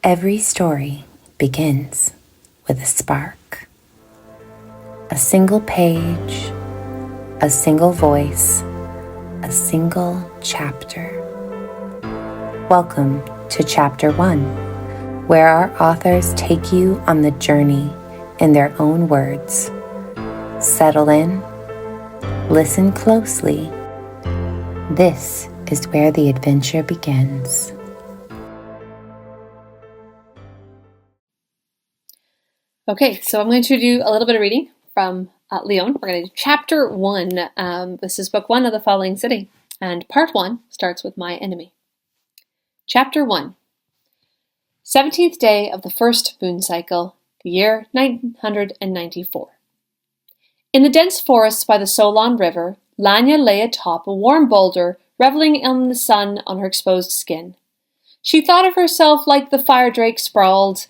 Every story begins with a spark. A single page, a single voice, a single chapter. Welcome to Chapter 1, where our authors take you on the journey in their own words. Settle in, listen closely. This is where the adventure begins. Okay, so I'm going to do a little bit of reading from Lione. We're going to do Chapter 1. This is Book 1 of The Falling City, and Part 1 starts with My Enemy. Chapter 1. 17th day of the first moon cycle, the year 994. In the dense forests by the Solon River, Lania lay atop a warm boulder, reveling in the sun on her exposed skin. She thought of herself like the fire drake sprawled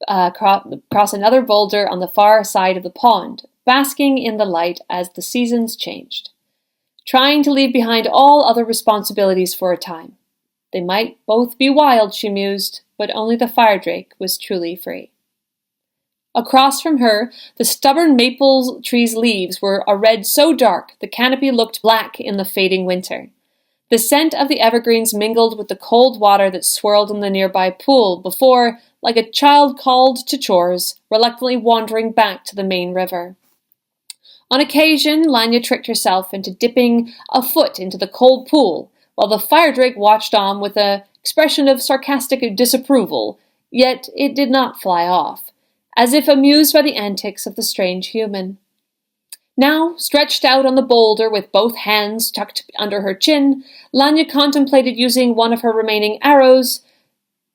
across another boulder on the far side of the pond, basking in the light as the seasons changed, trying to leave behind all other responsibilities for a time. They might both be wild, she mused, but only the fire drake was truly free. Across from her, the stubborn maple tree's leaves were a red so dark the canopy looked black in the fading winter. The scent of the evergreens mingled with the cold water that swirled in the nearby pool before, like a child called to chores, reluctantly wandering back to the main river. On occasion, Lania tricked herself into dipping a foot into the cold pool, while the fire drake watched on with an expression of sarcastic disapproval, yet it did not fly off, as if amused by the antics of the strange human. Now, stretched out on the boulder with both hands tucked under her chin, Lania contemplated using one of her remaining arrows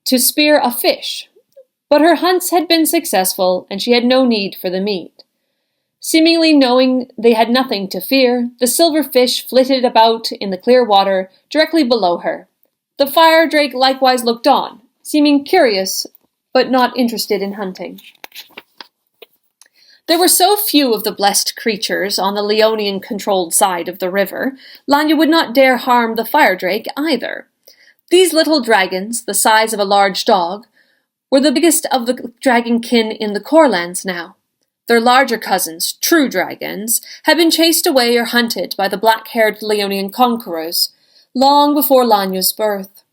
to spear a fish, but her hunts had been successful, and she had no need for the meat. Seemingly knowing they had nothing to fear, the silver fish flitted about in the clear water directly below her. The fire drake likewise looked on, seeming curious, but not interested in hunting. There were so few of the blessed creatures on the Lionian-controlled side of the river, Lania would not dare harm the fire drake either. These little dragons, the size of a large dog, were the biggest of the dragonkin in the Corelands now. Their larger cousins, true dragons, had been chased away or hunted by the black-haired Lionian conquerors, long before Lania's birth.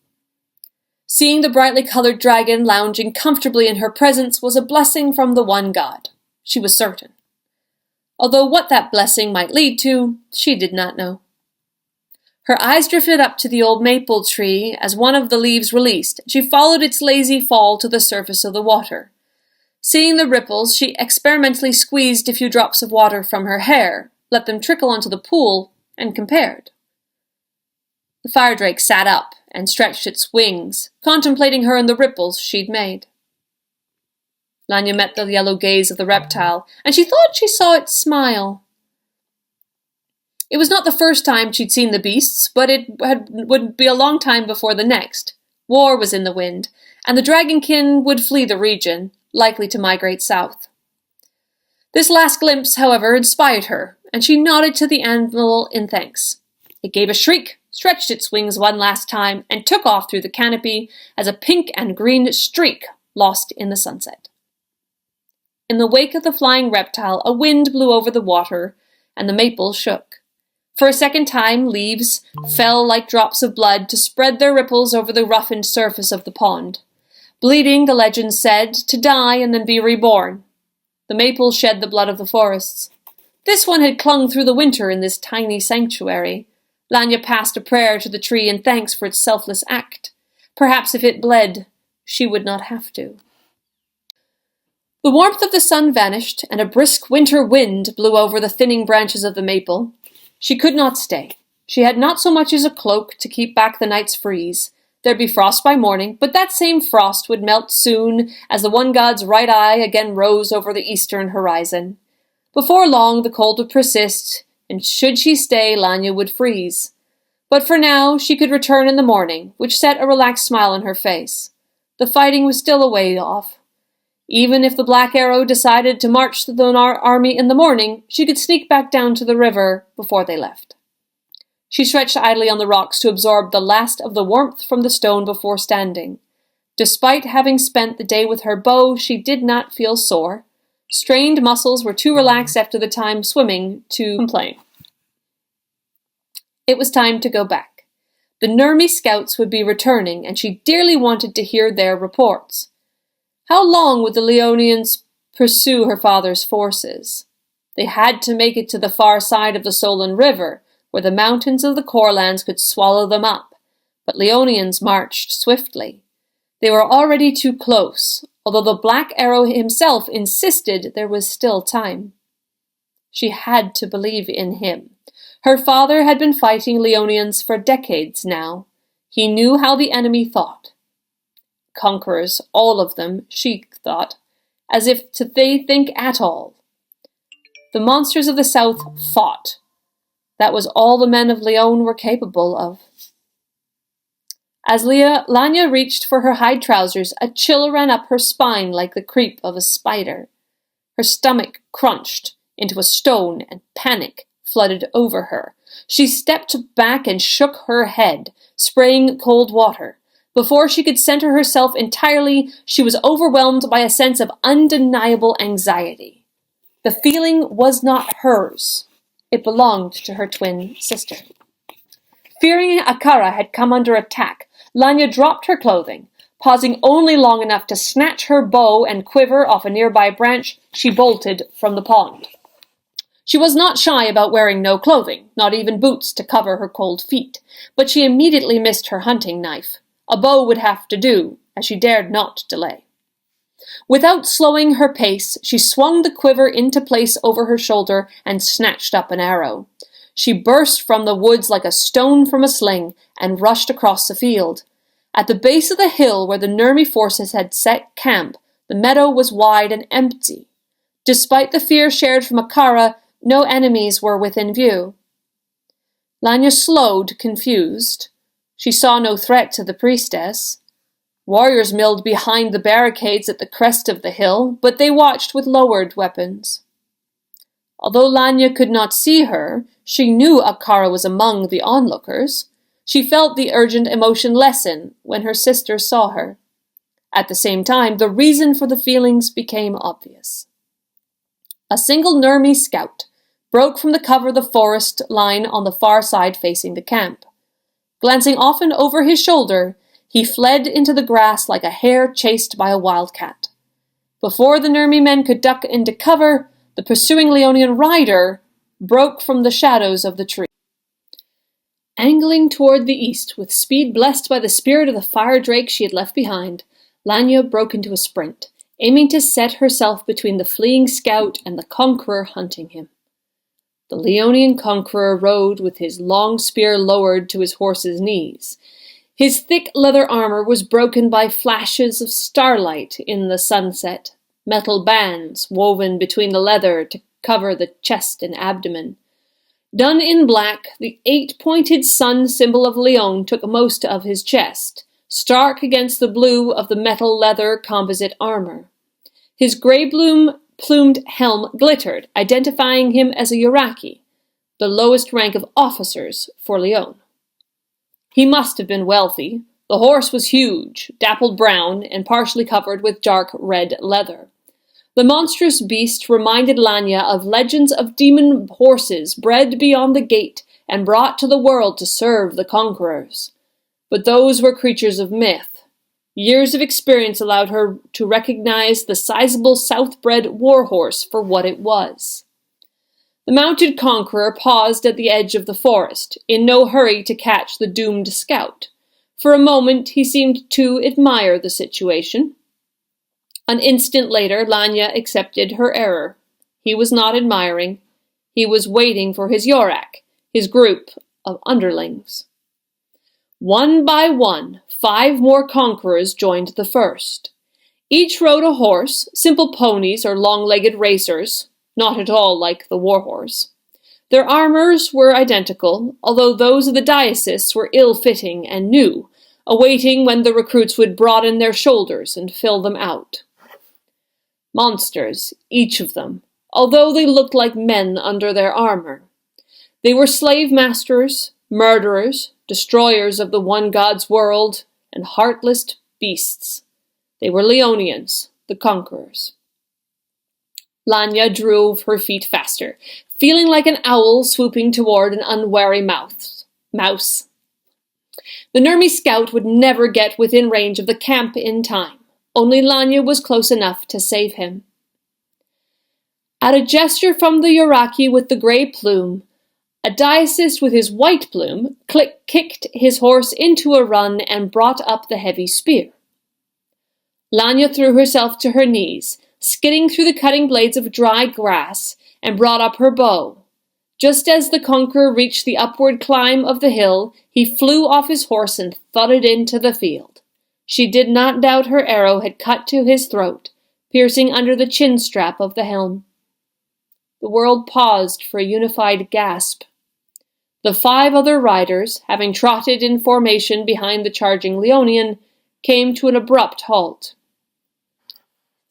Seeing the brightly colored dragon lounging comfortably in her presence was a blessing from the one god, she was certain. Although what that blessing might lead to, she did not know. Her eyes drifted up to the old maple tree as one of the leaves released. She followed its lazy fall to the surface of the water. Seeing the ripples, she experimentally squeezed a few drops of water from her hair, let them trickle onto the pool, and compared. The fire drake sat up and stretched its wings, contemplating her and the ripples she'd made. Lania met the yellow gaze of the reptile, and she thought she saw it smile. It was not the first time she'd seen the beasts, but would be a long time before the next. War was in the wind, and the dragonkin would flee the region, likely to migrate south. This last glimpse, however, inspired her, and she nodded to the animal in thanks. It gave a shriek, stretched its wings one last time, and took off through the canopy as a pink and green streak lost in the sunset. In the wake of the flying reptile, a wind blew over the water, and the maple shook. For a second time, leaves fell like drops of blood to spread their ripples over the roughened surface of the pond. Bleeding, the legend said, to die and then be reborn. The maple shed the blood of the forests. This one had clung through the winter in this tiny sanctuary. Lania passed a prayer to the tree in thanks for its selfless act. Perhaps if it bled, she would not have to. The warmth of the sun vanished, and a brisk winter wind blew over the thinning branches of the maple. She could not stay. She had not so much as a cloak to keep back the night's freeze. There'd be frost by morning, but that same frost would melt soon as the one god's right eye again rose over the eastern horizon. Before long, the cold would persist, and should she stay, Lania would freeze. But for now, she could return in the morning, which set a relaxed smile on her face. The fighting was still a way off. Even if the Black Arrow decided to march the army in the morning, she could sneak back down to the river before they left. She stretched idly on the rocks to absorb the last of the warmth from the stone before standing. Despite having spent the day with her bow, she did not feel sore. Strained muscles were too relaxed after the time swimming to complain. It was time to go back. The Nurmi scouts would be returning, and she dearly wanted to hear their reports. How long would the Lionians pursue her father's forces? They had to make it to the far side of the Solon River, where the mountains of the Corelands could swallow them up, but Lionians marched swiftly. They were already too close, although the Black Arrow himself insisted there was still time. She had to believe in him. Her father had been fighting Lionians for decades now. He knew how the enemy thought. Conquerors, all of them, she thought, as if they think at all. The monsters of the south fought. That was all the men of Lione were capable of. As Lania reached for her hide trousers, a chill ran up her spine like the creep of a spider. Her stomach crunched into a stone, and panic flooded over her. She stepped back and shook her head, spraying cold water. Before she could center herself entirely, she was overwhelmed by a sense of undeniable anxiety. The feeling was not hers. It belonged to her twin sister. Fearing Akara had come under attack, Lania dropped her clothing. Pausing only long enough to snatch her bow and quiver off a nearby branch, she bolted from the pond. She was not shy about wearing no clothing, not even boots to cover her cold feet, but she immediately missed her hunting knife. A bow would have to do, as she dared not delay. Without slowing her pace, she swung the quiver into place over her shoulder and snatched up an arrow. She burst from the woods like a stone from a sling and rushed across the field. At the base of the hill where the Nurmi forces had set camp, the meadow was wide and empty. Despite the fear shared from Akara, no enemies were within view. Lania slowed, confused. She saw no threat to the priestess. Warriors milled behind the barricades at the crest of the hill, but they watched with lowered weapons. Although Lania could not see her, she knew Akara was among the onlookers. She felt the urgent emotion lessen when her sister saw her. At the same time, the reason for the feelings became obvious. A single Nurmi scout broke from the cover of the forest line on the far side facing the camp. Glancing often over his shoulder, he fled into the grass like a hare chased by a wildcat. Before the Nurmi men could duck into cover, the pursuing Lionian rider broke from the shadows of the tree. Angling toward the east, with speed blessed by the spirit of the fire drake she had left behind, Lania broke into a sprint, aiming to set herself between the fleeing scout and the conqueror hunting him. The Lionian conqueror rode with his long spear lowered to his horse's knees. His thick leather armor was broken by flashes of starlight in the sunset, metal bands woven between the leather to cover the chest and abdomen. Done in black, the 8-pointed sun symbol of Lione took most of his chest, stark against the blue of the metal leather composite armor. His gray-plumed helm glittered, identifying him as a Yuraki, the lowest rank of officers for Lione. He must have been wealthy. The horse was huge, dappled brown, and partially covered with dark red leather. The monstrous beast reminded Lania of legends of demon horses bred beyond the gate and brought to the world to serve the conquerors. But those were creatures of myth. Years of experience allowed her to recognize the sizable south-bred warhorse for what it was. The mounted conqueror paused at the edge of the forest, in no hurry to catch the doomed scout. For a moment he seemed to admire the situation. An instant later, Lania accepted her error. He was not admiring. He was waiting for his Yorak, his group of underlings. One by one, 5 more conquerors joined the first. Each rode a horse, simple ponies or long-legged racers, not at all like the warhorse. Their armors were identical, although those of the diocese were ill-fitting and new, awaiting when the recruits would broaden their shoulders and fill them out. Monsters, each of them, although they looked like men under their armor. They were slave masters, murderers, destroyers of the one God's world, and heartless beasts. They were Lionians, the conquerors. Lania drove her feet faster, feeling like an owl swooping toward an unwary mouse. The Nurmi scout would never get within range of the camp in time. Only Lania was close enough to save him. At a gesture from the Yoraki with the grey plume, a diocist with his white plume kicked his horse into a run and brought up the heavy spear. Lania threw herself to her knees, skidding through the cutting blades of dry grass, and brought up her bow. Just as the conqueror reached the upward climb of the hill, he flew off his horse and thudded into the field. She did not doubt her arrow had cut to his throat, piercing under the chin strap of the helm. The world paused for a unified gasp. The 5 other riders, having trotted in formation behind the charging Lionian, came to an abrupt halt.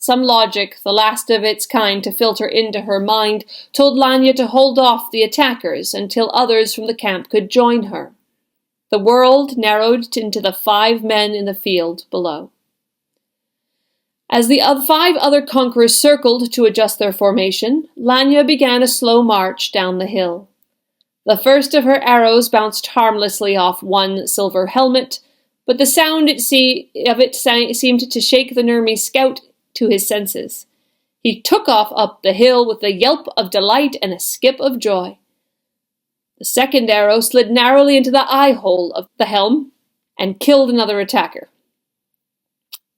Some logic, the last of its kind to filter into her mind, told Lania to hold off the attackers until others from the camp could join her. The world narrowed into the 5 men in the field below. As the 5 other conquerors circled to adjust their formation, Lania began a slow march down the hill. The first of her arrows bounced harmlessly off one silver helmet, but the sound of it seemed to shake the Nurmi scout to his senses. He took off up the hill with a yelp of delight and a skip of joy. The second arrow slid narrowly into the eye-hole of the helm and killed another attacker.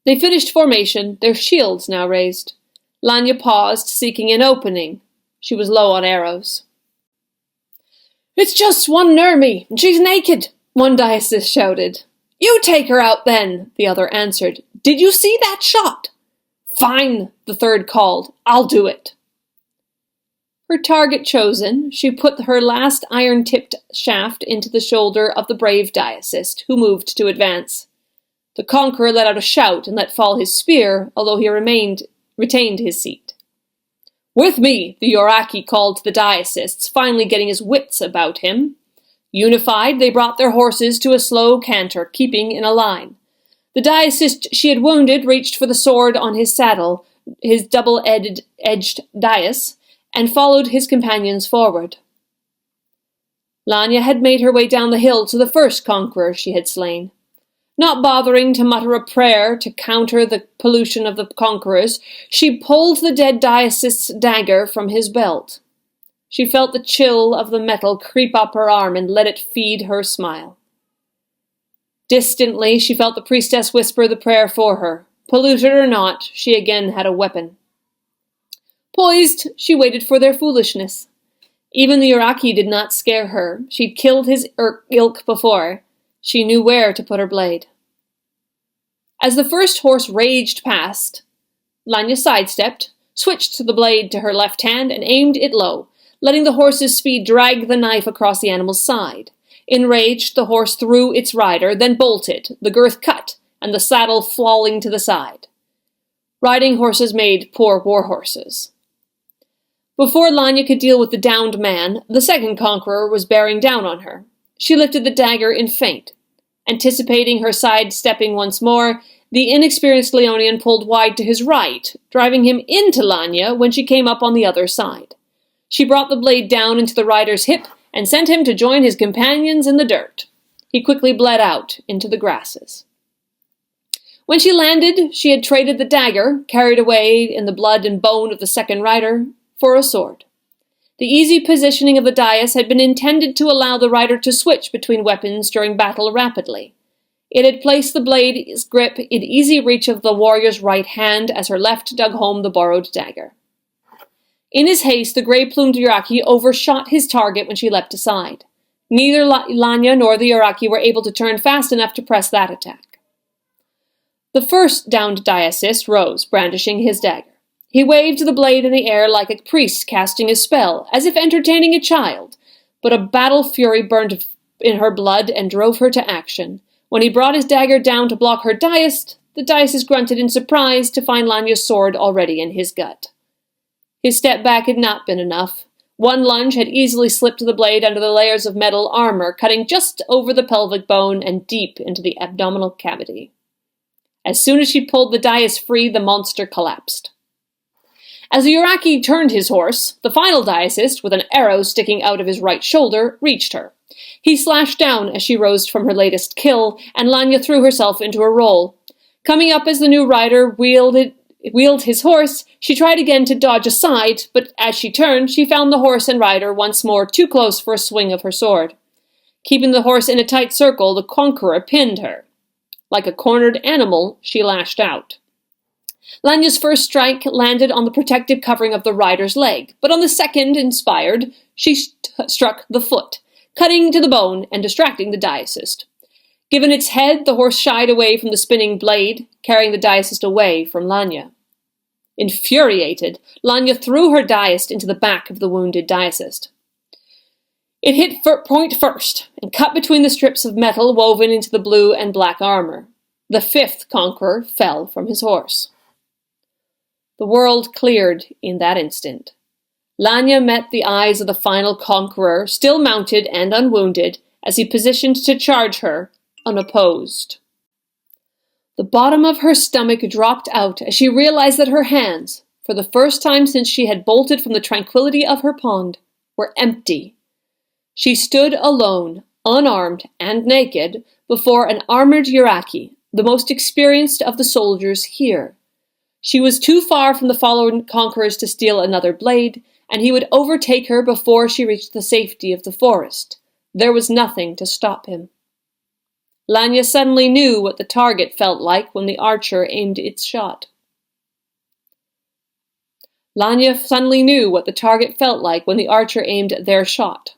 They finished formation, their shields now raised. Lania paused, seeking an opening. She was low on arrows. "It's just one Nurmi, and she's naked," one diocese shouted. "You take her out then," the other answered. "Did you see that shot?" "Fine," the third called. "I'll do it." Her target chosen, she put her last iron-tipped shaft into the shoulder of the brave diocese, who moved to advance. The conqueror let out a shout and let fall his spear, although he retained his seat. "With me," the Yoraki called to the diocese, finally getting his wits about him. Unified, they brought their horses to a slow canter, keeping in a line. The diocese she had wounded reached for the sword on his saddle, his double-edged dais, and followed his companions forward. Lania had made her way down the hill to the first conqueror she had slain. Not bothering to mutter a prayer to counter the pollution of the conquerors, she pulled the dead diocese's dagger from his belt. She felt the chill of the metal creep up her arm and let it feed her smile. Distantly, she felt the priestess whisper the prayer for her. Polluted or not, she again had a weapon. Poised, she waited for their foolishness. Even the Yoraki did not scare her. She'd killed his ilk before. She knew where to put her blade. As the first horse raged past, Lania sidestepped, switched the blade to her left hand, and aimed it low, letting the horse's speed drag the knife across the animal's side. Enraged, the horse threw its rider, then bolted, the girth cut, and the saddle falling to the side. Riding horses made poor war horses. Before Lania could deal with the downed man, the second conqueror was bearing down on her. She lifted the dagger in feint. Anticipating her sidestepping once more, the inexperienced Lionian pulled wide to his right, driving him into Lania when she came up on the other side. She brought the blade down into the rider's hip and sent him to join his companions in the dirt. He quickly bled out into the grasses. When she landed, she had traded the dagger, carried away in the blood and bone of the second rider, for a sword. The easy positioning of the dais had been intended to allow the rider to switch between weapons during battle rapidly. It had placed the blade's grip in easy reach of the warrior's right hand as her left dug home the borrowed dagger. In his haste, the grey-plumed Yoraki overshot his target when she leapt aside. Neither Lania nor the Yoraki were able to turn fast enough to press that attack. The first downed diocese rose, brandishing his dagger. He waved the blade in the air like a priest casting a spell, as if entertaining a child, but a battle fury burned in her blood and drove her to action. When he brought his dagger down to block her dais, the diocese grunted in surprise to find Lania's sword already in his gut. His step back had not been enough. One lunge had easily slipped the blade under the layers of metal armor, cutting just over the pelvic bone and deep into the abdominal cavity. As soon as she pulled the dais free, the monster collapsed. As the Uraki turned his horse, the final diacist, with an arrow sticking out of his right shoulder, reached her. He slashed down as she rose from her latest kill, and Lania threw herself into a roll. Coming up as the new rider wheeled his horse, she tried again to dodge aside, but as she turned, she found the horse and rider once more too close for a swing of her sword. Keeping the horse in a tight circle, the conqueror pinned her. Like a cornered animal, she lashed out. Lania's first strike landed on the protective covering of the rider's leg, but on the second, inspired, she struck the foot, cutting to the bone and distracting the diacist. Given its head, the horse shied away from the spinning blade, carrying the diacist away from Lania. Infuriated, Lania threw her diacist into the back of the wounded diacist. It hit point first, and cut between the strips of metal woven into the blue and black armor. The fifth conqueror fell from his horse. The world cleared in that instant. Lania met the eyes of the final conqueror, still mounted and unwounded, as he positioned to charge her, unopposed. The bottom of her stomach dropped out as she realized that her hands, for the first time since she had bolted from the tranquility of her pond, were empty. She stood alone, unarmed and naked, before an armored Uraki, the most experienced of the soldiers here. She was too far from the fallen conquerors to steal another blade, and he would overtake her before she reached the safety of the forest. There was nothing to stop him. Lania suddenly knew what the target felt like when the archer aimed its shot. Lania suddenly knew what the target felt like when the archer aimed their shot.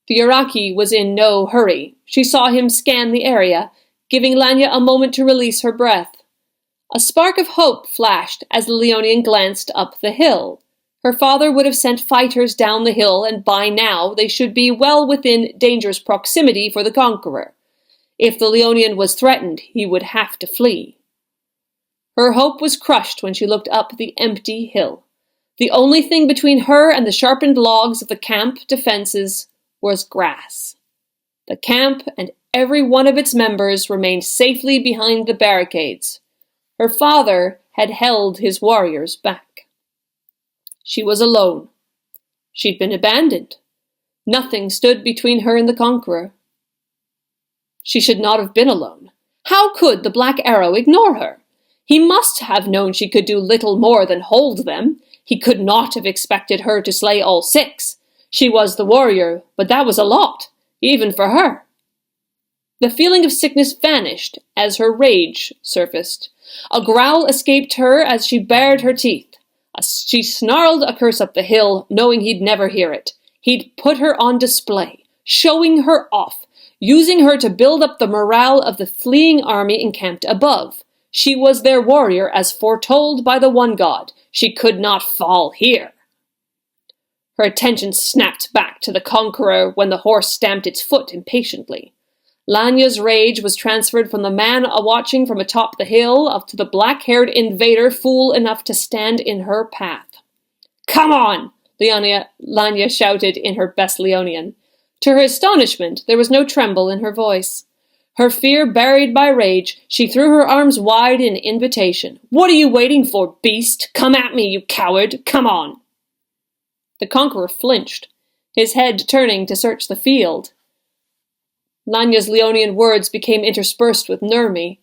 The Uraki was in no hurry. She saw him scan the area, giving Lania a moment to release her breath. A spark of hope flashed as the Lionian glanced up the hill. Her father would have sent fighters down the hill, and by now they should be well within dangerous proximity for the conqueror. If the Lionian was threatened, he would have to flee. Her hope was crushed when she looked up the empty hill. The only thing between her and the sharpened logs of the camp defenses was grass. The camp and every one of its members remained safely behind the barricades. Her father had held his warriors back. She was alone. She'd been abandoned. Nothing stood between her and the conqueror. She should not have been alone. How could the Black Arrow ignore her? He must have known she could do little more than hold them. He could not have expected her to slay all six. She was the warrior, but that was a lot, even for her. The feeling of sickness vanished as her rage surfaced. A growl escaped her as she bared her teeth. She snarled a curse up the hill, knowing he'd never hear it. He'd put her on display, showing her off, using her to build up the morale of the fleeing army encamped above. She was their warrior as foretold by the one god. She could not fall here. Her attention snapped back to the conqueror when the horse stamped its foot impatiently. Lania's rage was transferred from the man watching from atop the hill up to the black-haired invader fool enough to stand in her path. "Come on!" Lania shouted in her best Lionian. To her astonishment, there was no tremble in her voice. Her fear buried by rage, she threw her arms wide in invitation. "What are you waiting for, beast? Come at me, you coward! Come on!" The conqueror flinched, his head turning to search the field. Lania's Lionian words became interspersed with Nurmi.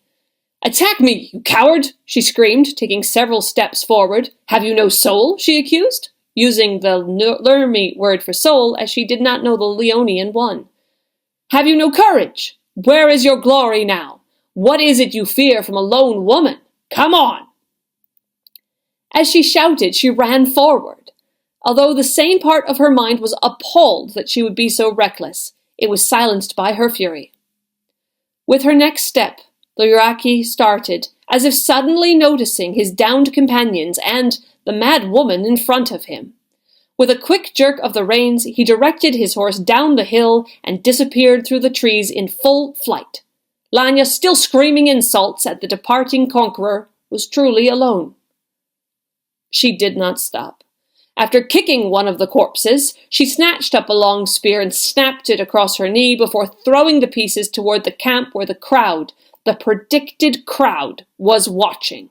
"Attack me, you coward!" she screamed, taking several steps forward. "Have you no soul?" she accused, using the Nurmi word for soul as she did not know the Lionian one. "Have you no courage? Where is your glory now? What is it you fear from a lone woman? Come on!" As she shouted, she ran forward. Although the same part of her mind was appalled that she would be so reckless, it was silenced by her fury. With her next step, the Uraki started, as if suddenly noticing his downed companions and the mad woman in front of him. With a quick jerk of the reins, he directed his horse down the hill and disappeared through the trees in full flight. Lania, still screaming insults at the departing conqueror, was truly alone. She did not stop. After kicking one of the corpses, she snatched up a long spear and snapped it across her knee before throwing the pieces toward the camp where the crowd, The predicted crowd was watching.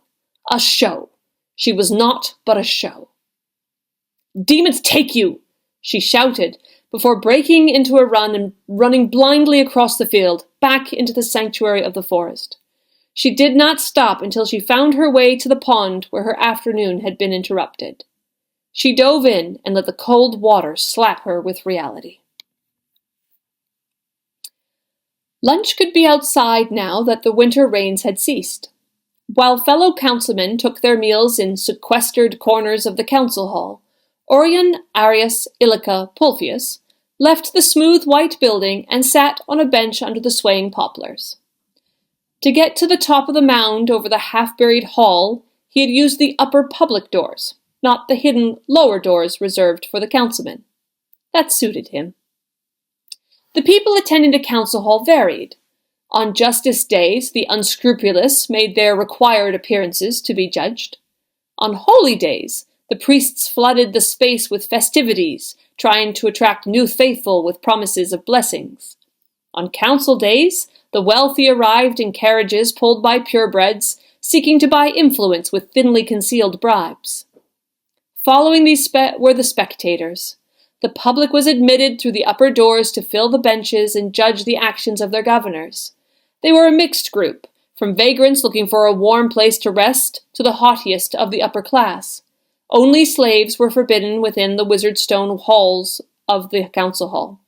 A show. She was naught but a show. "Demons take you!" she shouted, before breaking into a run and running blindly across the field, back into the sanctuary of the forest. She did not stop until she found her way to the pond where her afternoon had been interrupted. She dove in and let the cold water slap her with reality. Lunch could be outside now that the winter rains had ceased. While fellow councilmen took their meals in sequestered corners of the council hall, Aurion Illica Pulphius left the smooth white building and sat on a bench under the swaying poplars. To get to the top of the mound over the half-buried hall, he had used the upper public doors, not the hidden lower doors reserved for the councilmen. That suited him. The people attending the council hall varied. On justice days, the unscrupulous made their required appearances to be judged. On holy days, the priests flooded the space with festivities, trying to attract new faithful with promises of blessings. On council days, the wealthy arrived in carriages pulled by purebreds, seeking to buy influence with thinly concealed bribes. Following these were the spectators. The public was admitted through the upper doors to fill the benches and judge the actions of their governors. They were a mixed group, from vagrants looking for a warm place to rest to the haughtiest of the upper class. Only slaves were forbidden within the wizard stone halls of the council hall.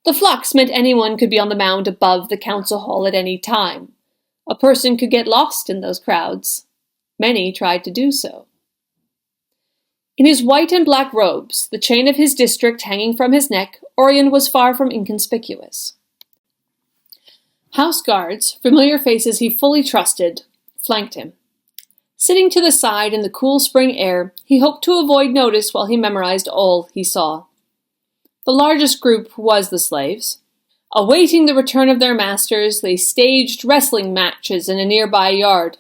The flux meant anyone could be on the mound above the council hall at any time. A person could get lost in those crowds. Many tried to do so. In his white and black robes, the chain of his district hanging from his neck, Aurion was far from inconspicuous. House guards, familiar faces he fully trusted, flanked him. Sitting to the side in the cool spring air, he hoped to avoid notice while he memorized all he saw. The largest group was the slaves. Awaiting the return of their masters, they staged wrestling matches in a nearby yard.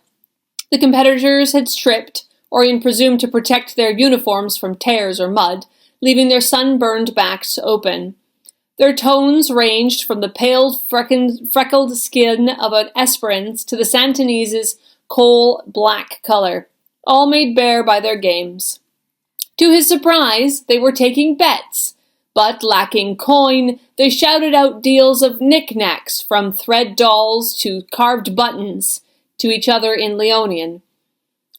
The competitors had stripped, Aurion presumed to protect their uniforms from tears or mud, leaving their sunburned backs open. Their tones ranged from the pale, freckled skin of an Esperance to the Santonese's coal-black color, all made bare by their games. To his surprise, they were taking bets, but lacking coin, they shouted out deals of knickknacks, from thread dolls to carved buttons, to each other in Lionian.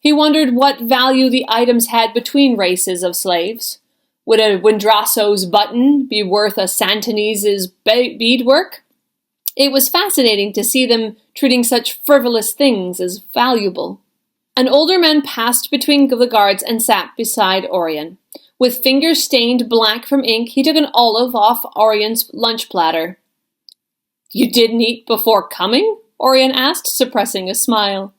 He wondered what value the items had between races of slaves. Would a Windrasso's button be worth a Santonese's beadwork? It was fascinating to see them treating such frivolous things as valuable. An older man passed between the guards and sat beside Aurion. With fingers stained black from ink, he took an olive off Aurion's lunch platter. "You didn't eat before coming?" Aurion asked, suppressing a smile.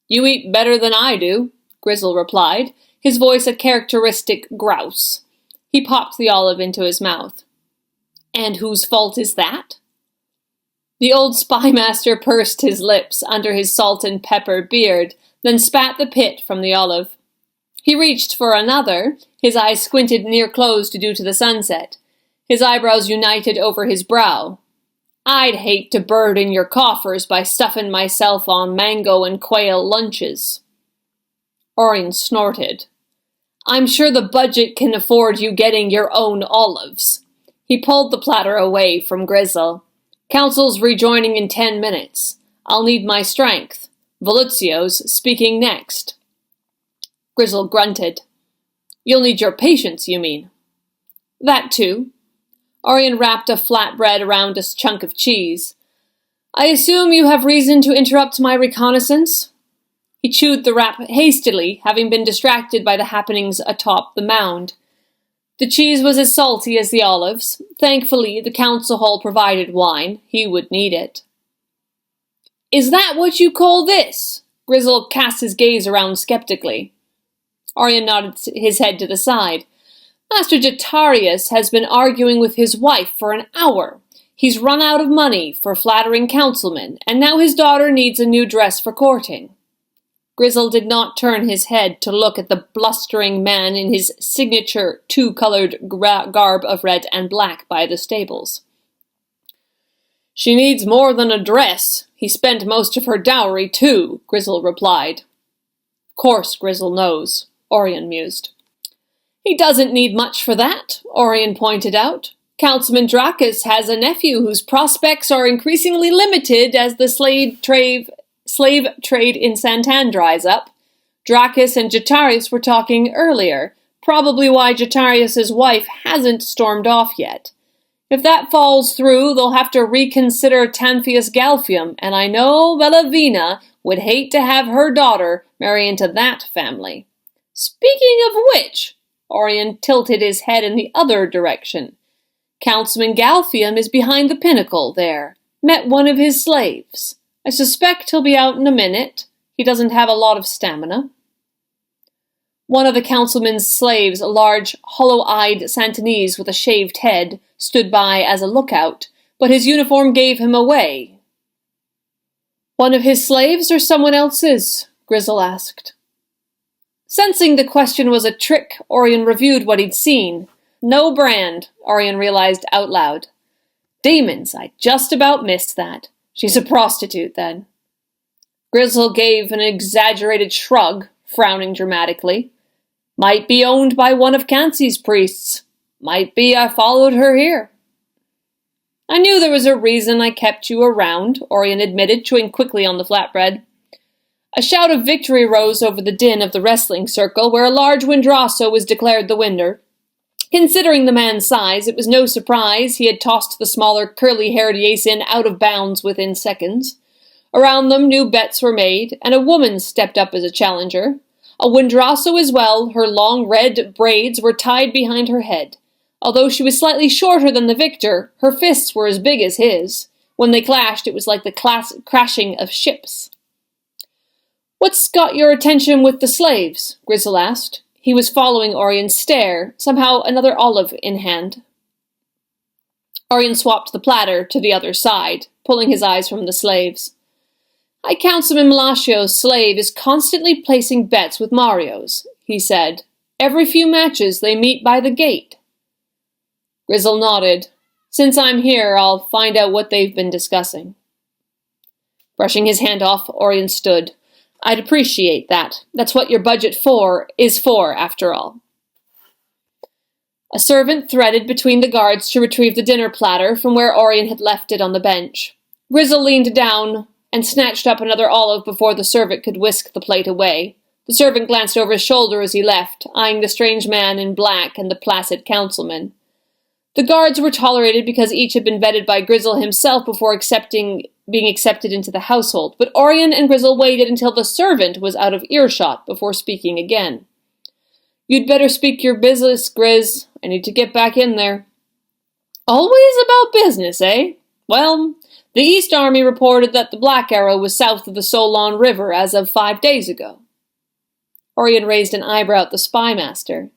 "You eat better than I do," Grizzle replied, his voice a characteristic grouse. He popped the olive into his mouth. "And whose fault is that?" The old spymaster pursed his lips under his salt and pepper beard, then spat the pit from the olive. He reached for another, his eyes squinted near closed due to the sunset. His eyebrows united over his brow. "I'd hate to burden your coffers by stuffing myself on mango and quail lunches." Aurion snorted. "I'm sure the budget can afford you getting your own olives." He pulled the platter away from Grizzle. "Council's rejoining in 10 minutes. I'll need my strength. Voluzio's speaking next." Grizzle grunted. "You'll need your patience, you mean?" "That too." Aurion wrapped a flatbread around a chunk of cheese. "I assume you have reason to interrupt my reconnaissance?" He chewed the wrap hastily, having been distracted by the happenings atop the mound. The cheese was as salty as the olives. Thankfully, the council hall provided wine. He would need it. "Is that what you call this?" Grizzle cast his gaze around skeptically. Aurion nodded his head to the side. "Master Jatarius has been arguing with his wife for an hour. He's run out of money for flattering councilmen, and now his daughter needs a new dress for courting." Grizzle did not turn his head to look at the blustering man in his signature two-colored garb of red and black by the stables. She needs more than a dress. He spent most of her dowry, too, Grizzle replied. Of course Grizzle knows, Aurion mused. He doesn't need much for that, Aurion pointed out. Councilman Dracus has a nephew whose prospects are increasingly limited as the slave trade in Santan dries up. Dracus and Jatarius were talking earlier, probably why Jatarius' wife hasn't stormed off yet. If that falls through, they'll have to reconsider Tanfius Galfium, and I know Bellavina would hate to have her daughter marry into that family. Speaking of which, Aurion tilted his head in the other direction. Councilman Galfium is behind the pinnacle there. Met one of his slaves. I suspect he'll be out in a minute. He doesn't have a lot of stamina. One of the councilman's slaves, a large, hollow-eyed Santanese with a shaved head, stood by as a lookout, but his uniform gave him away. One of his slaves or someone else's? Grizzle asked. Sensing the question was a trick, Aurion reviewed what he'd seen. No brand, Aurion realized out loud. Demons, I just about missed that. She's a prostitute, then. Grizzle gave an exaggerated shrug, frowning dramatically. Might be owned by one of Canci's priests. Might be I followed her here. I knew there was a reason I kept you around, Aurion admitted, chewing quickly on the flatbread. A shout of victory rose over the din of the wrestling circle, where a large Windrasso was declared the winner. Considering the man's size, it was no surprise he had tossed the smaller, curly-haired Yasin out of bounds within seconds. Around them, new bets were made, and a woman stepped up as a challenger. A Windrasso as well, her long red braids were tied behind her head. Although she was slightly shorter than the victor, her fists were as big as his. When they clashed, it was like the crashing of ships. What's got your attention with the slaves? Grizzle asked. He was following Aurion's stare, somehow another olive in hand. Aurion swapped the platter to the other side, pulling his eyes from the slaves. High Councilman Malacio's slave is constantly placing bets with Mario's, he said. Every few matches they meet by the gate. Grizzle nodded. Since I'm here, I'll find out what they've been discussing. Brushing his hand off, Aurion stood. I'd appreciate that. That's what your budget is for, after all. A servant threaded between the guards to retrieve the dinner platter from where Aurion had left it on the bench. Grizzle leaned down and snatched up another olive before the servant could whisk the plate away. The servant glanced over his shoulder as he left, eyeing the strange man in black and the placid councilman. The guards were tolerated because each had been vetted by Grizzle himself before being accepted into the household, but Aurion and Grizzle waited until the servant was out of earshot before speaking again. You'd better speak your business, Grizz. I need to get back in there. Always about business, eh? Well, the East Army reported that the Black Arrow was south of the Solon River as of 5 days ago. Aurion raised an eyebrow at the spymaster.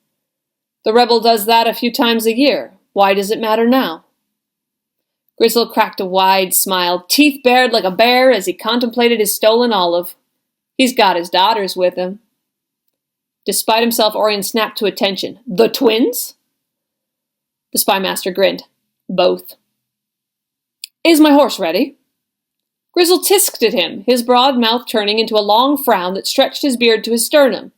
The rebel does that a few times a year. Why does it matter now? Grizzle cracked a wide smile, teeth bared like a bear as he contemplated his stolen olive. He's got his daughters with him. Despite himself, Aurion snapped to attention. The twins? The spymaster grinned. Both. Is my horse ready? Grizzle tisked at him, his broad mouth turning into a long frown that stretched his beard to his sternum.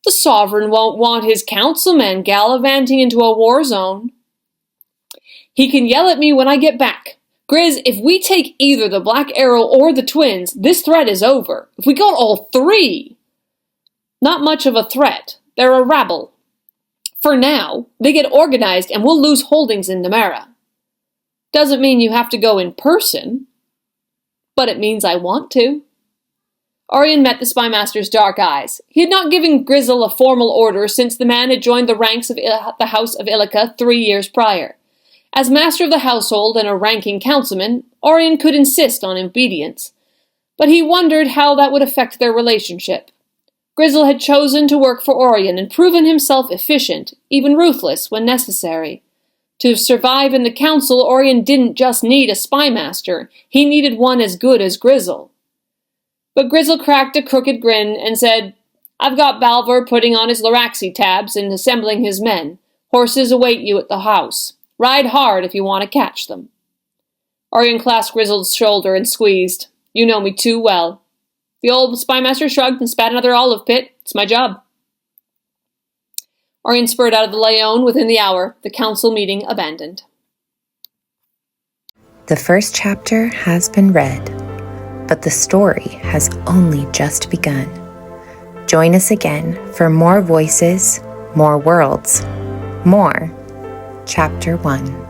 The sovereign won't want his councilmen gallivanting into a war zone. He can yell at me when I get back. Grizz, if we take either the Black Arrow or the twins, this threat is over. If we got all three... Not much of a threat. They're a rabble. For now, they get organized and we'll lose holdings in Namara. Doesn't mean you have to go in person. But it means I want to. Aurion met the spymaster's dark eyes. He had not given Grizzle a formal order since the man had joined the ranks of the House of Illica 3 years prior. As master of the household and a ranking councilman, Aurion could insist on obedience, but he wondered how that would affect their relationship. Grizzle had chosen to work for Aurion and proven himself efficient, even ruthless when necessary. To survive in the council, Aurion didn't just need a spymaster, he needed one as good as Grizzle. But Grizzle cracked a crooked grin and said, I've got Balver putting on his Laraxi tabs and assembling his men. Horses await you at the house. Ride hard if you want to catch them. Aurion clasped Grizzle's shoulder and squeezed. You know me too well. The old spymaster shrugged and spat another olive pit. It's my job. Aurion spurred out of the Lione within the hour, the council meeting abandoned. The first chapter has been read, but the story has only just begun. Join us again for more voices, more worlds, more Chapter 1.